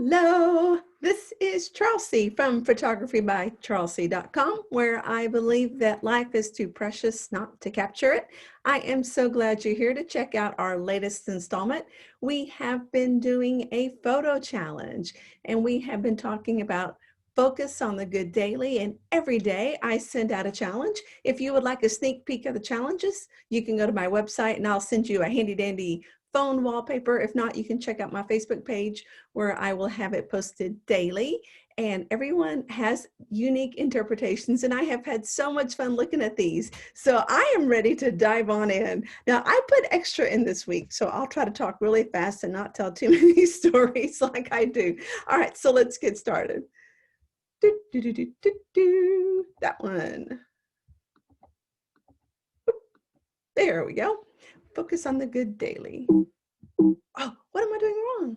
Hello, this is Charlesy from photographybycharlesy.com, where I believe that life is too precious not to capture it. I am so glad you're here to check out our latest installment. We have been doing a photo challenge, and we have been talking about focus on the good daily, and every day I send out a challenge. If you would like a sneak peek of the challenges, you can go to my website and I'll send you a handy dandy phone wallpaper. If not, you can check out my Facebook page where I will have it posted daily. And everyone has unique interpretations, and I have had so much fun looking at these. So I am ready to dive on in. Now, I put extra in this week, so I'll try to talk really fast and not tell too many stories like I do. All right, so let's get started. That one. There we go. Focus on the good daily. Oh, what am I doing wrong?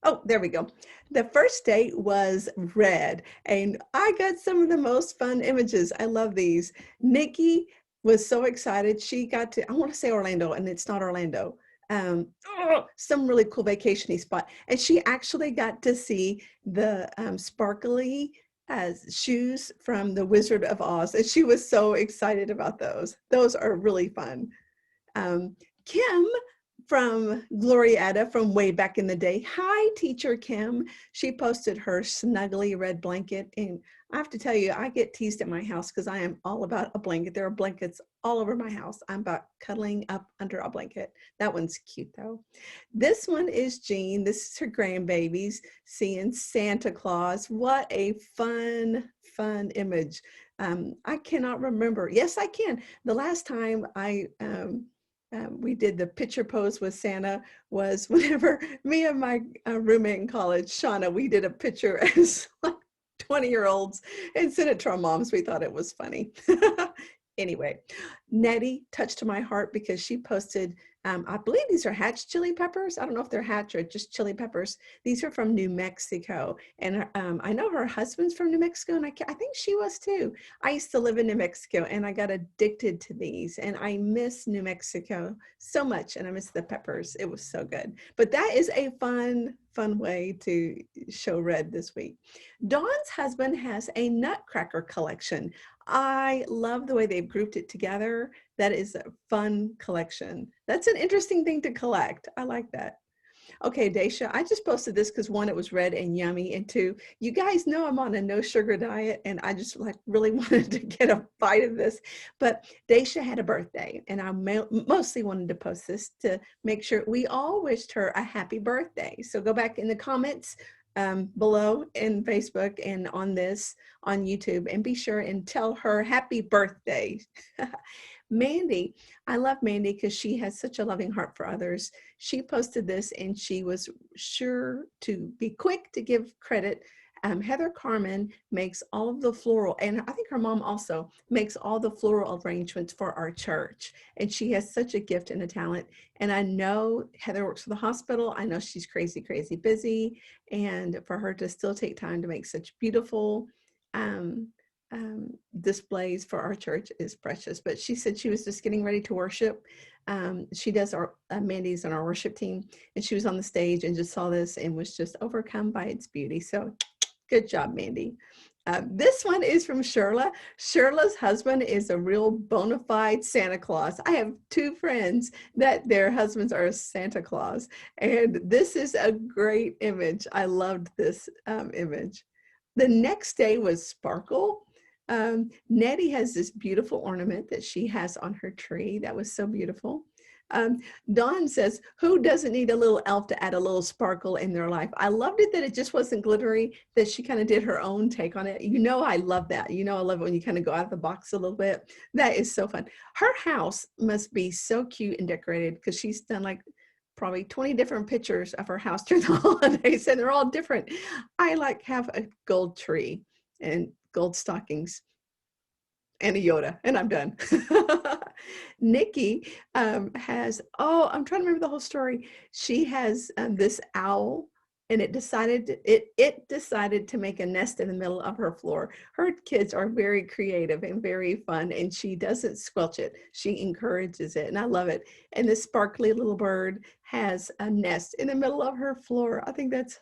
Oh, there we go. The first day was red, and I got some of the most fun images. I love these. Nikki was so excited. She got to, I want to say Orlando, and it's not Orlando. Some really cool vacation-y spot. And she actually got to see the sparkly shoes from the Wizard of Oz. And she was so excited about those. Those are really fun. Kim from Glorietta from way back in the day. Hi, Teacher Kim. She posted her snuggly red blanket. And I have to tell you, I get teased at my house because I am all about a blanket. There are blankets all over my house. I'm about cuddling up under a blanket. That one's cute though. This one is Jean. This is her grandbabies seeing Santa Claus. What a fun image. I cannot remember. Yes, I can. The last time we did the picture pose with Santa was whenever me and my roommate in college, Shauna, we did a picture as like 20-year-olds and sent it to our moms. We thought it was funny. Anyway, Nettie touched my heart because she posted, I believe these are Hatch chili peppers. I don't know if they're Hatch or just chili peppers. These are from New Mexico. And I know her husband's from New Mexico, and I think she was too. I used to live in New Mexico, and I got addicted to these. And I miss New Mexico so much, and I miss the peppers. It was so good. But that is a fun way to show red this week. Dawn's husband has a nutcracker collection. I love the way they've grouped it together. That is a fun collection. That's an interesting thing to collect. I like that. Okay, Daisha, I just posted this because one, it was red and yummy, and two, you guys know I'm on a no sugar diet, and I just like really wanted to get a bite of this. But Daisha had a birthday, and I mostly wanted to post this to make sure we all wished her a happy birthday. So go back in the comments below in Facebook and on this on YouTube, and be sure and tell her happy birthday. Mandy, I love Mandy because she has such a loving heart for others. She posted this, and she was sure to be quick to give credit. Heather Carmen makes all of the floral, and I think her mom also makes all the floral arrangements for our church. And she has such a gift and a talent. And I know Heather works for the hospital. I know she's crazy, crazy busy. And for her to still take time to make such beautiful displays for our church is precious. But she said she was just getting ready to worship. She does our Mandy's on our worship team, and she was on the stage and just saw this and was just overcome by its beauty. So good job, Mandy. This one is from Shirla. Shirla's husband is a real bona fide Santa Claus. I have two friends that their husbands are Santa Claus, and this is a great image. I loved this image. The next day was Sparkle. Nettie has this beautiful ornament that she has on her tree. That was so beautiful. Dawn says, who doesn't need a little elf to add a little sparkle in their life? I loved it that it just wasn't glittery, that she kind of did her own take on it. You know, I love that. You know, I love it when you kind of go out of the box a little bit. That is so fun. Her house must be so cute and decorated because she's done like probably 20 different pictures of her house during the holidays, and they're all different. I like have a gold tree and gold stockings and a Yoda, and I'm done. Nikki has, I'm trying to remember the whole story. She has this owl, and it decided to make a nest in the middle of her floor. Her kids are very creative and very fun, and she doesn't squelch it. She encourages it, and I love it. And this sparkly little bird has a nest in the middle of her floor. I think that's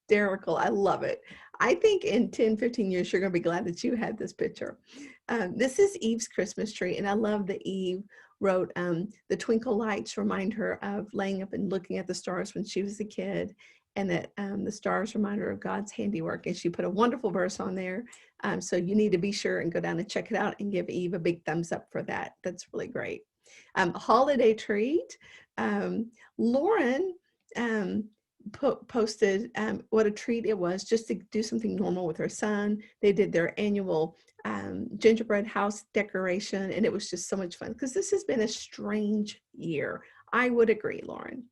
hysterical. I love it. I think in 10, 15 years, you're going to be glad that you had this picture. This is Eve's Christmas tree, and I love that Eve wrote, the twinkle lights remind her of laying up and looking at the stars when she was a kid, and that the stars remind her of God's handiwork. And she put a wonderful verse on there. So you need to be sure and go down and check it out and give Eve a big thumbs up for that. That's really great. Holiday treat. Lauren posted what a treat it was just to do something normal with her son. They did their annual gingerbread house decoration, and it was just so much fun because this has been a strange year. I would agree, Lauren.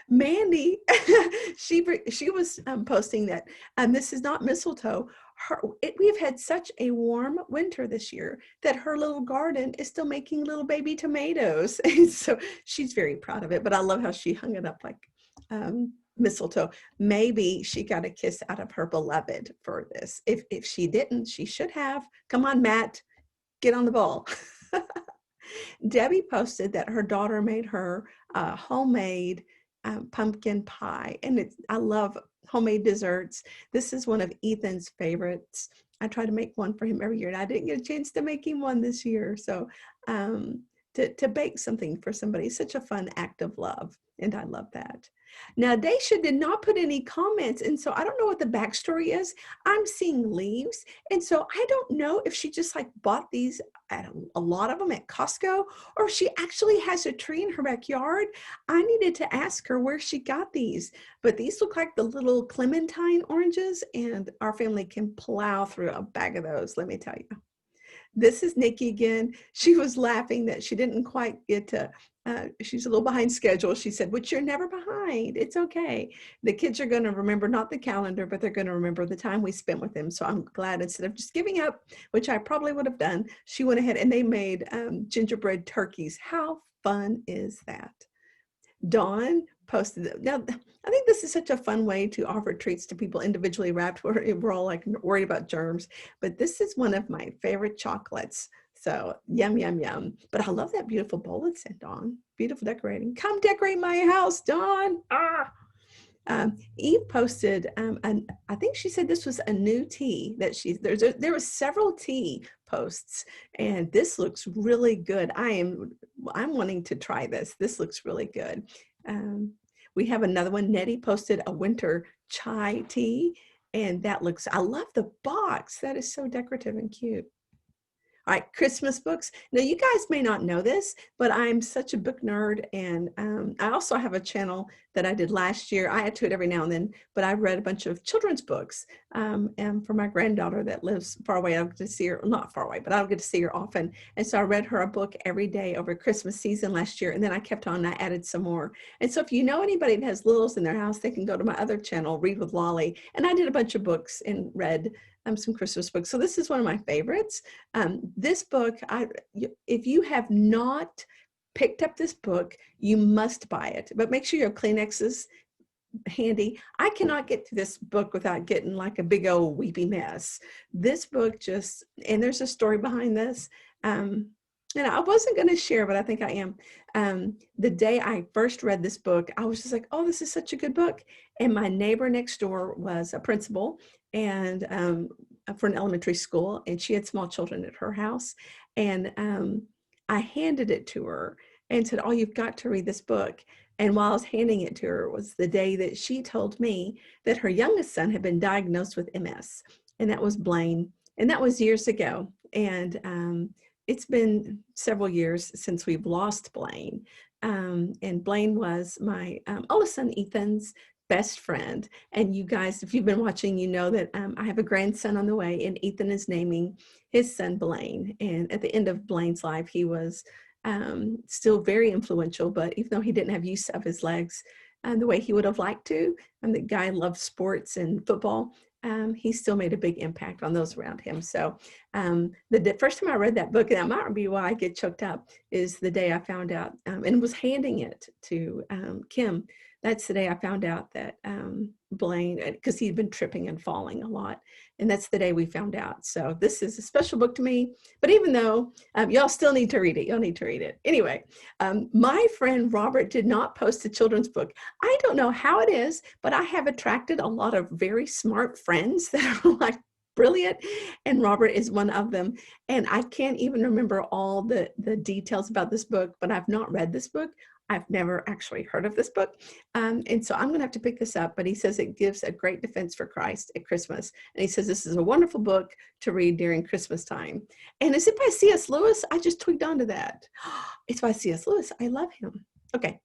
Mandy, she was posting that, this is not mistletoe. We've had such a warm winter this year that her little garden is still making little baby tomatoes. And so she's very proud of it, but I love how she hung it up like mistletoe. Maybe she got a kiss out of her beloved for this. If she didn't, she should have. Come on, Matt, get on the ball. Debbie posted that her daughter made her homemade pumpkin pie, and I love homemade desserts. This is one of Ethan's favorites. I try to make one for him every year, and I didn't get a chance to make him one this year. So to bake something for somebody is such a fun act of love, and I love that. Now, Daisha did not put any comments, and so I don't know what the backstory is. I'm seeing leaves, and so I don't know if she just like bought these at a lot of them at Costco, or if she actually has a tree in her backyard. I needed to ask her where she got these, but these look like the little clementine oranges, and our family can plow through a bag of those, let me tell you. This is Nikki again. She was laughing that she didn't quite get to, she's a little behind schedule. She said, which you're never behind. It's okay. The kids are going to remember not the calendar, but they're going to remember the time we spent with them. So I'm glad instead of just giving up, which I probably would have done, she went ahead and they made gingerbread turkeys. How fun is that? Dawn posted it. Now, I think this is such a fun way to offer treats to people individually wrapped. We're all like worried about germs, but this is one of my favorite chocolates. So yum, yum, yum. But I love that beautiful bowl it sent, Dawn. Beautiful decorating. Come decorate my house, Dawn. Eve posted, and I think she said this was a new tea that there was several tea posts, and this looks really good. I'm wanting to try this. This looks really good. We have another one. Nettie posted a winter chai tea, and that looks, I love the box. That is so decorative and cute. All right, Christmas books. Now, you guys may not know this, but I'm such a book nerd, and I also have a channel that I did last year. I add to it every now and then, but I've read a bunch of children's books, and for my granddaughter that lives far away, I don't get to see her, not far away, but I don't get to see her often, and so I read her a book every day over Christmas season last year, and then I kept on, and I added some more. And so if you know anybody that has littles in their house, they can go to my other channel, Read with Lolly, and I did a bunch of books and read some Christmas books. So this is one of my favorites. This book, if you have not picked up this book, you must buy it, but make sure your Kleenexes handy. I cannot get to this book without getting like a big old weepy mess. This book just, and there's a story behind this. And I wasn't going to share, but I think I am. The day I first read this book, I was just like, oh, this is such a good book. And my neighbor next door was a principal, and for an elementary school, and she had small children at her house. And I handed it to her and said, oh, you've got to read this book. And while I was handing it to her was the day that she told me that her youngest son had been diagnosed with MS, and that was Blaine. And that was years ago. And it's been several years since we've lost Blaine. And Blaine was my oldest son, Ethan's best friend. And you guys, if you've been watching, you know that I have a grandson on the way, and Ethan is naming his son Blaine. And at the end of Blaine's life, he was still very influential, but even though he didn't have use of his legs the way he would have liked to, and the guy loved sports and football, he still made a big impact on those around him. So the first time I read that book, and that might be why I get choked up, is the day I found out and was handing it to Kim, That's the day I found out that Blaine, because he'd been tripping and falling a lot, and that's the day we found out. So this is a special book to me, but even though y'all still need to read it, y'all need to read it. Anyway, my friend Robert did not post a children's book. I don't know how it is, but I have attracted a lot of very smart friends that are like brilliant, and Robert is one of them. And I can't even remember all the details about this book, but I've not read this book. I've never actually heard of this book. And so I'm going to have to pick this up, but he says it gives a great defense for Christ at Christmas. And he says this is a wonderful book to read during Christmas time. And is it by C.S. Lewis? I just tweaked onto that. It's by C.S. Lewis. I love him. Okay,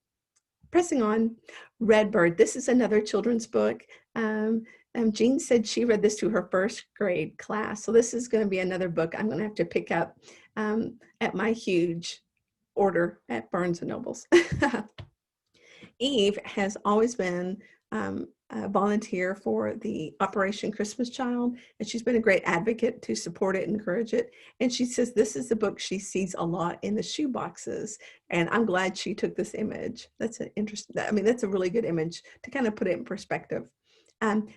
pressing on. Redbird. This is another children's book. Jean said she read this to her first grade class. So this is going to be another book I'm going to have to pick up at my huge order at Barnes & Nobles. Eve has always been a volunteer for the Operation Christmas Child, and she's been a great advocate to support it and encourage it. And she says this is the book she sees a lot in the shoe boxes, and I'm glad she took this image. That's an interesting, I mean, that's a really good image to kind of put it in perspective.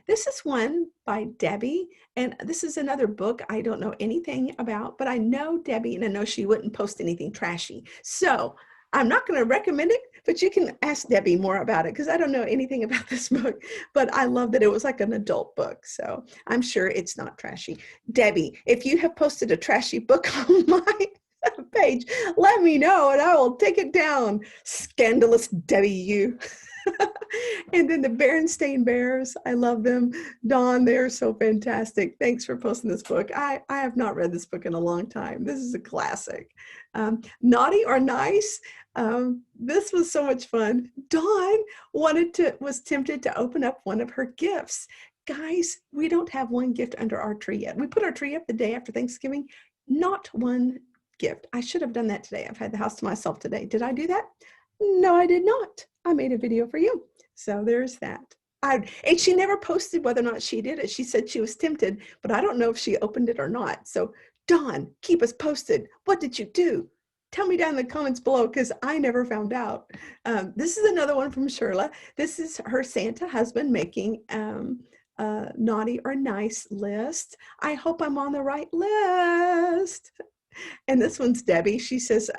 This is one by Debbie, and this is another book I don't know anything about, but I know Debbie, and I know she wouldn't post anything trashy. So I'm not going to recommend it, but you can ask Debbie more about it because I don't know anything about this book, but I love that it was like an adult book. So I'm sure it's not trashy. Debbie, if you have posted a trashy book on my page, let me know and I will take it down. Scandalous Debbie, you. And then the Berenstain Bears, I love them. Dawn, they're so fantastic. Thanks for posting this book. I have not read this book in a long time. This is a classic. Naughty or Nice, this was so much fun. Dawn was tempted to open up one of her gifts. Guys, we don't have one gift under our tree yet. We put our tree up the day after Thanksgiving, not one gift. I should have done that today. I've had the house to myself today. Did I do that? No, I did not. I made a video for you. So there's that. And she never posted whether or not she did it. She said she was tempted, but I don't know if she opened it or not. So Dawn, keep us posted. What did you do? Tell me down in the comments below because I never found out. This is another one from Shirla. This is her Santa husband making a naughty or nice list. I hope I'm on the right list. And this one's Debbie. She says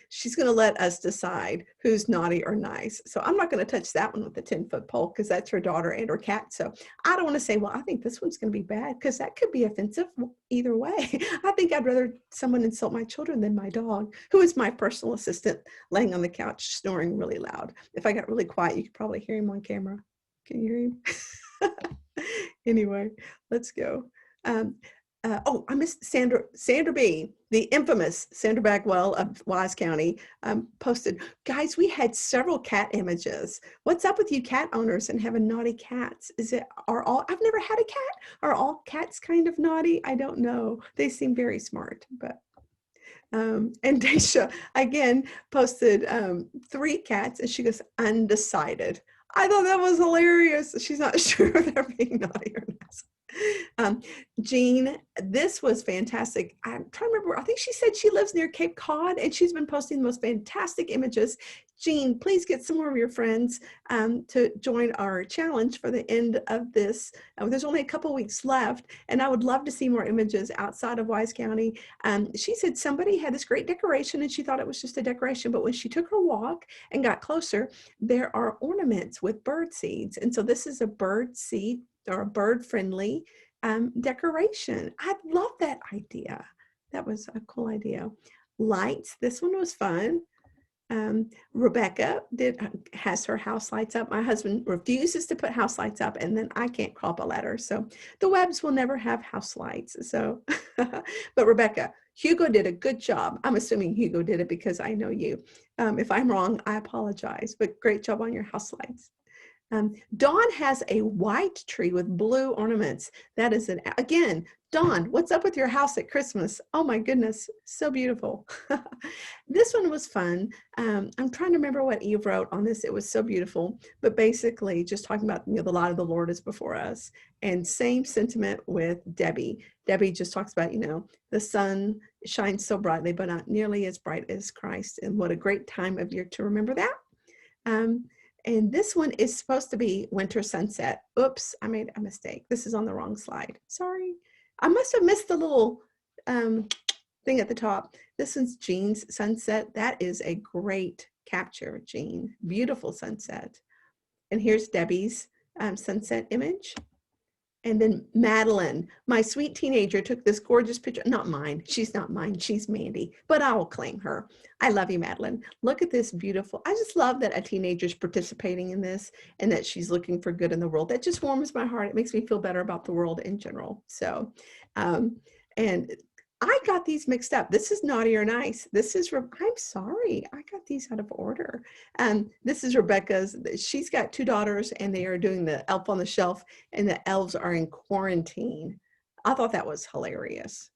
she's going to let us decide who's naughty or nice. So I'm not going to touch that one with the 10-foot pole because that's her daughter and her cat. So I don't want to say, well, I think this one's going to be bad because that could be offensive either way. I think I'd rather someone insult my children than my dog, who is my personal assistant, laying on the couch snoring really loud. If I got really quiet, you could probably hear him on camera. Can you hear him? Anyway, let's go. I missed Sandra B., the infamous Sandra Bagwell of Wise County, posted, guys, we had several cat images. What's up with you cat owners and having naughty cats? I've never had a cat. Are all cats kind of naughty? I don't know. They seem very smart, but. And Daisha, again, posted 3 cats, and she goes, undecided. I thought that was hilarious. She's not sure if they're being naughty or not. Jean, this was fantastic. I'm trying to remember. I think she said she lives near Cape Cod, and she's been posting the most fantastic images. Jean, please get some more of your friends to join our challenge for the end of this. There's only a couple weeks left, and I would love to see more images outside of Wise County. She said somebody had this great decoration, and she thought it was just a decoration, but when she took her walk and got closer, there are ornaments with bird seeds. And so this is a bird seed or a bird-friendly decoration. I love that idea. That was a cool idea. Lights, this one was fun. Rebecca has her house lights up. My husband refuses to put house lights up, and then I can't crawl up a ladder. So the Webbs will never have house lights. So, but Rebecca, Hugo did a good job. I'm assuming Hugo did it because I know you. If I'm wrong, I apologize, but great job on your house lights. Dawn has a white tree with blue ornaments. That is again, Dawn, what's up with your house at Christmas? Oh my goodness, so beautiful. This one was fun. I'm trying to remember what Eve wrote on this. It was so beautiful, but basically just talking about, the light of the Lord is before us, and same sentiment with Debbie. Debbie just talks about, the sun shines so brightly, but not nearly as bright as Christ. And what a great time of year to remember that. And this one is supposed to be winter sunset. Oops, I made a mistake. This is on the wrong slide. Sorry. I must have missed the little thing at the top. This one's Jean's sunset. That is a great capture, Jean. Beautiful sunset. And here's Debbie's sunset image. And then Madeline, my sweet teenager, took this gorgeous picture. Not mine. She's not mine. She's Mandy, but I will claim her. I love you, Madeline. Look at this beautiful. I just love that a teenager's participating in this and that she's looking for good in the world. That just warms my heart. It makes me feel better about the world in general. So, and I got these mixed up. This is Naughty or Nice. This is, I'm sorry, I got these out of order. This is Rebecca's. She's got 2 daughters and they are doing the Elf on the Shelf and the elves are in quarantine. I thought that was hilarious.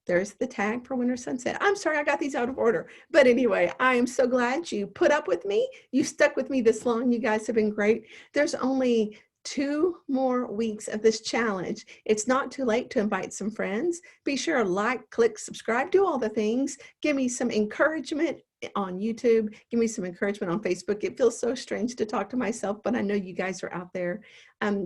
There's the tag for Winter Sunset. I'm sorry, I got these out of order. But anyway, I am so glad you put up with me. You stuck with me this long. You guys have been great. There's only 2 more weeks of this challenge. It's not too late to invite some friends. Be sure to like, click, subscribe, do all the things. Give me some encouragement on YouTube. Give me some encouragement on Facebook. It feels so strange to talk to myself, but I know you guys are out there.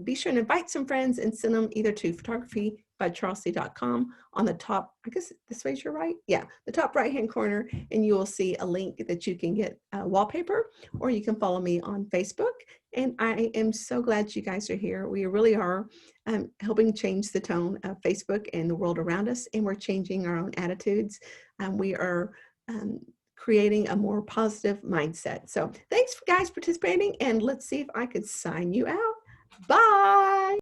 Be sure to invite some friends and send them either to photography.charleslee.com on the top, I guess this way is your right? Yeah, the top right-hand corner, and you will see a link that you can get wallpaper, or you can follow me on Facebook. And I am so glad you guys are here. We really are helping change the tone of Facebook and the world around us, and we're changing our own attitudes. We are creating a more positive mindset. So thanks guys for participating, and let's see if I could sign you out. Bye.